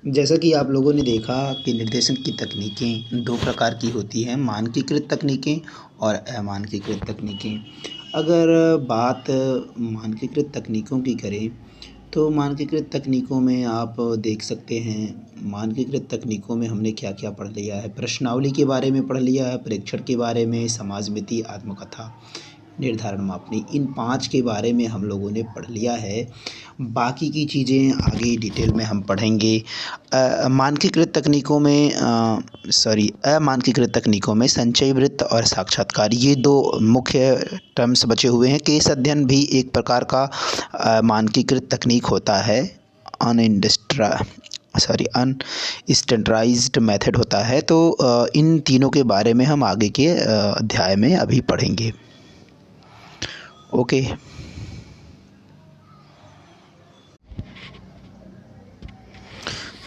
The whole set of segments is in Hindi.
जैसा कि आप लोगों ने देखा कि निर्देशन की तकनीकें दो प्रकार की होती हैं, मानकीकृत तकनीकें और अमानकीकृत तकनीकें। अगर बात मानकीकृत तकनीकों की करें, तो मानकीकृत तकनीकों में आप देख सकते हैं, मानकीकृत तकनीकों में हमने क्या-क्या पढ़ लिया है। प्रश्नावली के बारे में पढ़ लिया है, प्रेक्षण के बारे में, समाजमिति, आत्मकथा, निर्धारण मापनी, इन 5 के बारे में हम लोगों ने पढ़ लिया है। बाकी की चीज़ें आगे डिटेल में हम पढ़ेंगे। मानकीकृत तकनीकों में अमानकीकृत तकनीकों में संचयी वृत्त और साक्षात्कार, ये 2 मुख्य टर्म्स बचे हुए हैं। केस अध्ययन भी एक प्रकार का मानकीकृत तकनीक होता है। अनस्टैंडर्डाइज्ड मेथड होता है। तो इन तीनों के बारे में हम आगे के अध्याय में अभी पढ़ेंगे। ओके।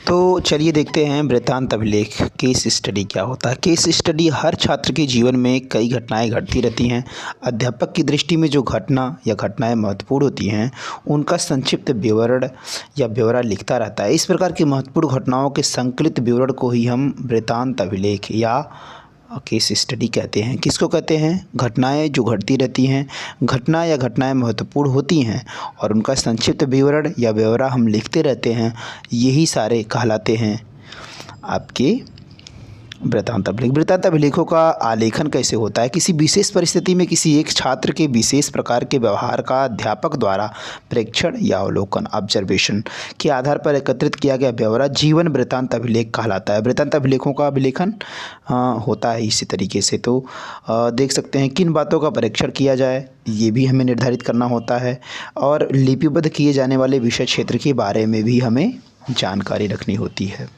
तो चलिए देखते हैं वृत्तांत अभिलेख, केस स्टडी क्या होता है। केस स्टडी हर छात्र के जीवन में कई घटनाएं घटती रहती हैं। अध्यापक की दृष्टि में जो घटना या घटनाएं महत्वपूर्ण होती हैं, उनका संक्षिप्त विवरण या ब्यौरा लिखता रहता है। इस प्रकार की महत्वपूर्ण घटनाओं के संकलित विवरण को ही हम वृत्तांत अभिलेख या केस स्टडी कहते हैं। किसको कहते हैं? घटनाएं जो घटती रहती हैं, घटना या घटनाएं महत्वपूर्ण होती हैं और उनका संक्षिप्त विवरण या ब्यौरा हम लिखते रहते हैं, यही सारे कहलाते हैं आपके वृत्तांत अभिलेख। वृत्तांत अभिलेखों का आलेखन कैसे होता है? किसी विशेष परिस्थिति में किसी एक छात्र के विशेष प्रकार के व्यवहार का अध्यापक द्वारा प्रेक्षण या अवलोकन ऑब्जर्वेशन के आधार पर एकत्रित किया गया ब्यौरा जीवन वृत्तांत अभिलेख कहलाता है। वृत्तांत अभिलेखों का अभिलेखन होता है इसी तरीके से। तो देख सकते हैं किन बातों का परीक्षण किया जाए, ये भी हमें निर्धारित करना होता है और लिपिबद्ध किए जाने वाले विषय क्षेत्र के बारे में भी हमें जानकारी रखनी होती है।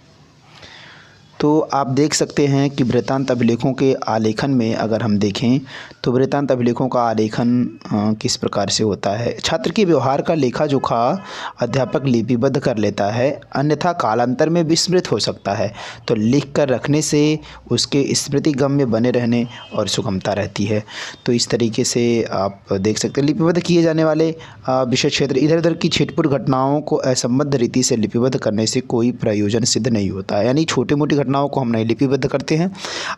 तो आप देख सकते हैं कि वृत्तांत अभिलेखों के आलेखन में अगर हम देखें तो वृत्तांत अभिलेखों का आलेखन किस प्रकार से होता है। छात्र के व्यवहार का लेखा जोखा अध्यापक लिपिबद्ध कर लेता है, अन्यथा कालांतर में विस्मृत हो सकता है। तो लिख कर रखने से उसके स्मृतिगम्य बने रहने और सुगमता रहती है। तो इस तरीके से आप देख सकते हैं लिपिबद्ध किए जाने वाले विषय क्षेत्र, इधर उधर की छिटपुट घटनाओं को असंबद्ध रीति से लिपिबद्ध करने से कोई प्रयोजन सिद्ध नहीं होता है। यानी छोटी मोटी घटनाओं को हम नहीं लिपिबद्ध करते हैं।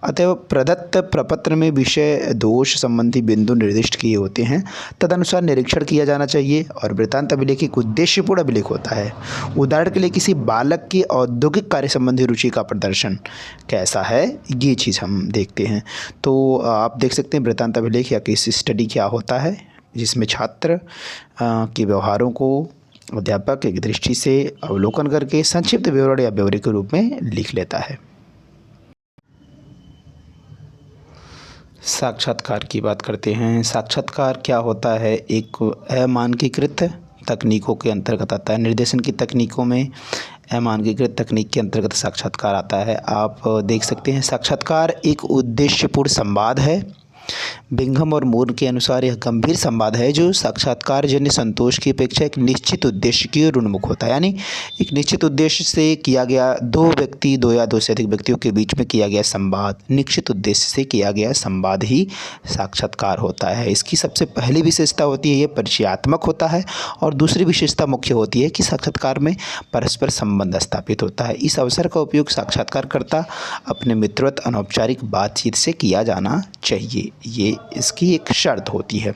अतः प्रदत्त प्रपत्र में विषय दोष संबंधी बिंदु निर्दिष्ट किए होते हैं, तदनुसार निरीक्षण किया जाना चाहिए। और वृत्तांत अभिलेख एक उद्देश्यपूर्ण अभिलेख होता है। उदाहरण के लिए किसी बालक की औद्योगिक कार्य संबंधी रुचि का प्रदर्शन कैसा है, ये चीज़ हम देखते हैं। तो आप देख सकते हैं वृत्तांत अभिलेख या केस स्टडी क्या होता है, जिसमें छात्र के व्यवहारों को अध्यापक की दृष्टि से अवलोकन करके संक्षिप्त विवरण या ब्यौरे के रूप में लिख लेता है। साक्षात्कार की बात करते हैं। साक्षात्कार क्या होता है? एक अमानकीकृत तकनीकों के अंतर्गत आता है। निर्देशन की तकनीकों में अमानकीकृत तकनीक के अंतर्गत साक्षात्कार आता है। आप देख सकते हैं साक्षात्कार एक उद्देश्यपूर्ण संवाद है। बिंघम और मूर के अनुसार यह गंभीर संवाद है जो साक्षात्कार जन्य संतोष की अपेक्षा एक निश्चित उद्देश्य की ओर उन्मुख होता है। यानी एक निश्चित उद्देश्य से किया गया, दो व्यक्ति, दो या दो से अधिक व्यक्तियों के बीच में किया गया संवाद, निश्चित उद्देश्य से किया गया संवाद ही साक्षात्कार होता है। इसकी सबसे पहली विशेषता होती है, ये परिचयात्मक होता है। और दूसरी विशेषता मुख्य होती है कि साक्षात्कार में परस्पर संबंध स्थापित होता है। इस अवसर का उपयोग साक्षात्कारकर्ता अपने मित्रवत अनौपचारिक बातचीत से किया जाना चाहिए, ये इसकी एक शर्त होती है।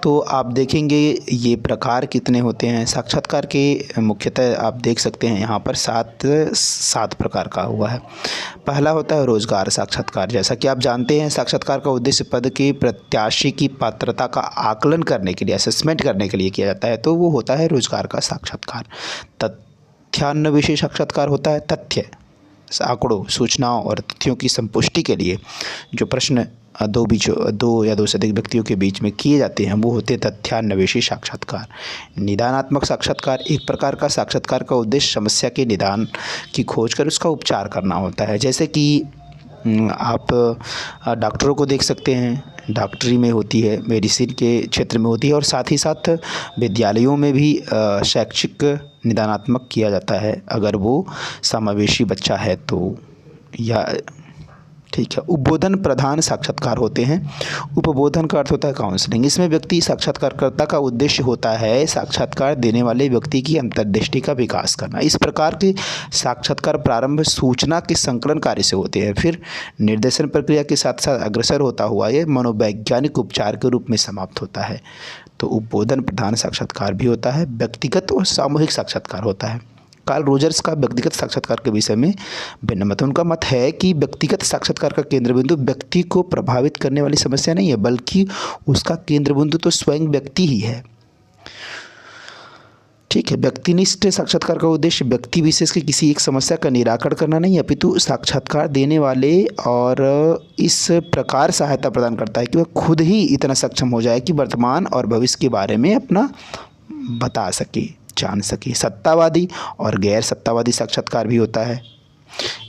तो आप देखेंगे ये प्रकार कितने होते हैं साक्षात्कार के। मुख्यतः आप देख सकते हैं यहाँ पर सात प्रकार का हुआ है। पहला होता है रोजगार साक्षात्कार। जैसा कि आप जानते हैं साक्षात्कार का उद्देश्य पद के प्रत्याशी की पात्रता का आकलन करने के लिए, असेसमेंट करने के लिए किया जाता है। तो वो होता है रोजगार का साक्षात्कार। तथ्यान्वेषी साक्षात्कार होता है। तथ्य, आंकड़ों, सूचनाओं और तथ्यों की संपुष्टि के लिए जो प्रश्न दो या दो से अधिक व्यक्तियों के बीच में किए जाते हैं, वो होते तथ्यान्वेषी साक्षात्कार। निदानात्मक साक्षात्कार एक प्रकार का साक्षात्कार का उद्देश्य समस्या के निदान की खोज कर उसका उपचार करना होता है। जैसे कि आप डॉक्टरों को देख सकते हैं, डॉक्टरी में होती है, मेडिसिन के क्षेत्र में होती है, और साथ ही साथ विद्यालयों में भी शैक्षिक निदानात्मक किया जाता है अगर वो समावेशी बच्चा है तो। या ठीक है। उपबोधन प्रधान साक्षात्कार होते हैं। उपबोधन का अर्थ होता है काउंसलिंग। इसमें व्यक्ति साक्षात्कारकर्ता का उद्देश्य होता है साक्षात्कार देने वाले व्यक्ति की अंतर्दृष्टि का विकास करना। इस प्रकार के साक्षात्कार प्रारंभ सूचना के संकलन कार्य से होते हैं, फिर निर्देशन प्रक्रिया के साथ साथ अग्रसर होता हुआ ये मनोवैज्ञानिक उपचार के रूप में समाप्त होता है। तो उपबोधन प्रधान साक्षात्कार भी होता है, व्यक्तिगत और सामूहिक साक्षात्कार होता है। कार्ल रोजर्स का व्यक्तिगत साक्षात्कार के विषय में भिन्न मत। उनका मत है कि व्यक्तिगत साक्षात्कार का केंद्र बिंदु व्यक्ति को प्रभावित करने वाली समस्या नहीं है, बल्कि उसका केंद्र बिंदु तो स्वयं व्यक्ति ही है। ठीक है। व्यक्तिनिष्ठ साक्षात्कार का उद्देश्य व्यक्ति विशेष की किसी एक समस्या का निराकरण करना नहीं है, अपितु साक्षात्कार देने वाले और इस प्रकार सहायता प्रदान करता है कि वह खुद ही इतना सक्षम हो जाए कि वर्तमान और भविष्य के बारे में अपना बता सके, जान सके। सत्तावादी और गैर सत्तावादी साक्षात्कार भी होता है।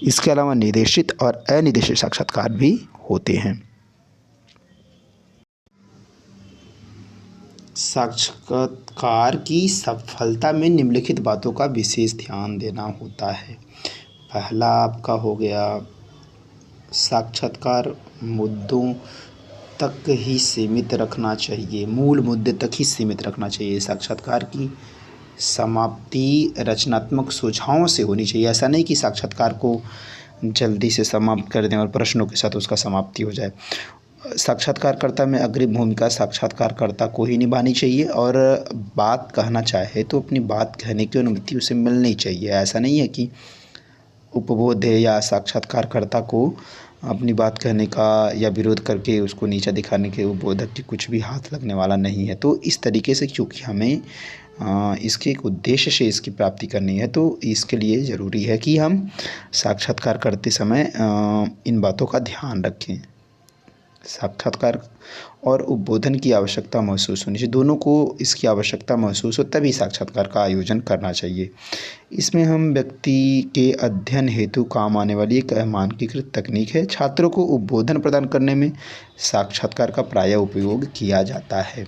इसके अलावा निर्देशित और अनिर्देशित साक्षात्कार भी होते हैं। साक्षात्कार की सफलता में निम्नलिखित बातों का विशेष ध्यान देना होता है। पहला आपका हो गया, साक्षात्कार मुद्दों तक ही सीमित रखना चाहिए, मूल मुद्दे तक ही सीमित रखना चाहिए। साक्षात्कार की समाप्ति रचनात्मक सुझावों से होनी चाहिए। ऐसा नहीं कि साक्षात्कार को जल्दी से समाप्त कर दें और प्रश्नों के साथ उसका समाप्ति हो जाए। साक्षात्कारकर्ता में अग्रिम भूमिका साक्षात्कारकर्ता को ही निभानी चाहिए और बात कहना चाहे तो अपनी बात कहने की अनुमति उसे मिलनी चाहिए। ऐसा नहीं है कि उपबोध या साक्षात्कारकर्ता को अपनी बात कहने का या विरोध करके उसको नीचा दिखाने के उपबोधक की कुछ भी हाथ लगने वाला नहीं है। तो इस तरीके से क्योंकि हमें इसके एक उद्देश्य से इसकी प्राप्ति करनी है, तो इसके लिए ज़रूरी है कि हम साक्षात्कार करते समय इन बातों का ध्यान रखें। साक्षात्कार और उपबोधन की आवश्यकता महसूस होनी चाहिए, दोनों को इसकी आवश्यकता महसूस हो तभी साक्षात्कार का आयोजन करना चाहिए। इसमें हम व्यक्ति के अध्ययन हेतु काम आने वाली एक मानकीकृत तकनीक है। छात्रों को उपबोधन प्रदान करने में साक्षात्कार का प्रायः उपयोग किया जाता है।